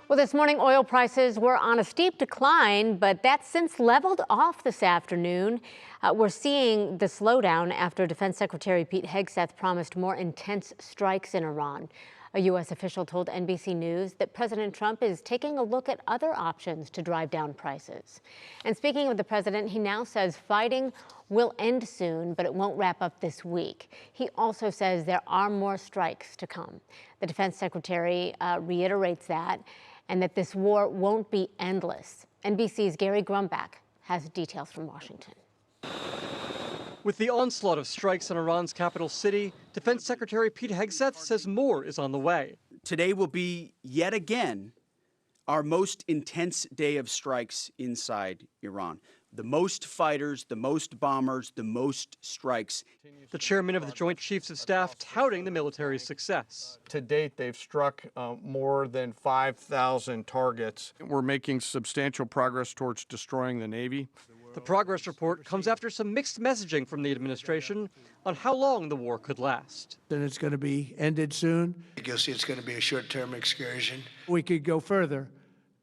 Well, this morning, oil prices were on a steep decline, but that's since leveled off this afternoon. We're seeing the slowdown after Defense Secretary Pete Hegseth promised more intense strikes in Iran. A U.S. official told NBC News that President Trump is taking a look at other options to drive down prices. And speaking of the president, he now says fighting will end soon, but it won't wrap up this week. He also says there are more strikes to come. The defense secretary reiterates that, and that this war won't be endless. NBC's Gary Grumbach has details from Washington. With the onslaught of strikes in Iran's capital city, Defense Secretary Pete Hegseth says more is on the way. Today will be, yet again, our most intense day of strikes inside Iran. The most fighters, the most bombers, the most strikes. The chairman of the Joint Chiefs of Staff touting the military's success. To date, they've struck more than 5,000 targets. We're making substantial progress towards destroying the Navy. The progress report comes after some mixed messaging from the administration on how long the war could last. And it's going to be ended soon. You'll see it's going to be a short-term excursion. We could go further,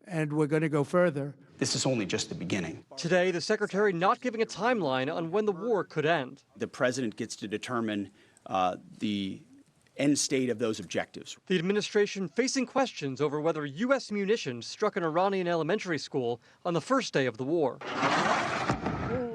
and we're going to go further. This is only just the beginning. Today, the secretary not giving a timeline on when the war could end. The president gets to determine the end state of those objectives. The administration facing questions over whether U.S. munitions struck an Iranian elementary school on the first day of the war.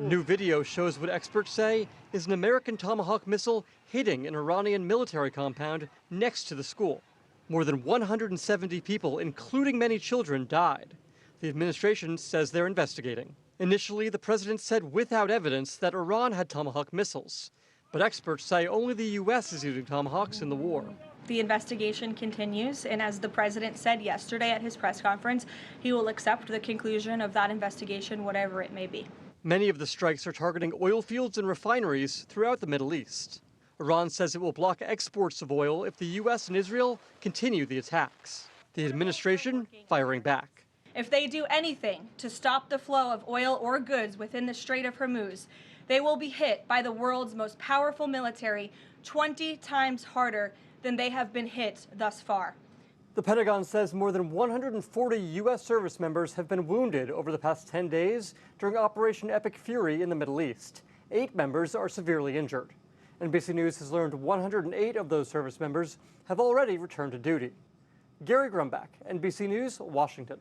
New video shows what experts say is an American Tomahawk missile hitting an Iranian military compound next to the school. More than 170 people, including many children, died. The administration says they're investigating. Initially, the president said without evidence that Iran had Tomahawk missiles. But experts say only the U.S. is using Tomahawks in the war. The investigation continues, and as the president said yesterday at his press conference, he will accept the conclusion of that investigation, whatever it may be. Many of the strikes are targeting oil fields and refineries throughout the Middle East. Iran says it will block exports of oil if the U.S. and Israel continue the attacks. The administration firing back. If they do anything to stop the flow of oil or goods within the Strait of Hormuz, they will be hit by the world's most powerful military 20 times harder than they have been hit thus far. The Pentagon says more than 140 U.S. service members have been wounded over the past 10 days during Operation Epic Fury in the Middle East. 8 members are severely injured. NBC News has learned 108 of those service members have already returned to duty. Gary Grumbach, NBC News, Washington.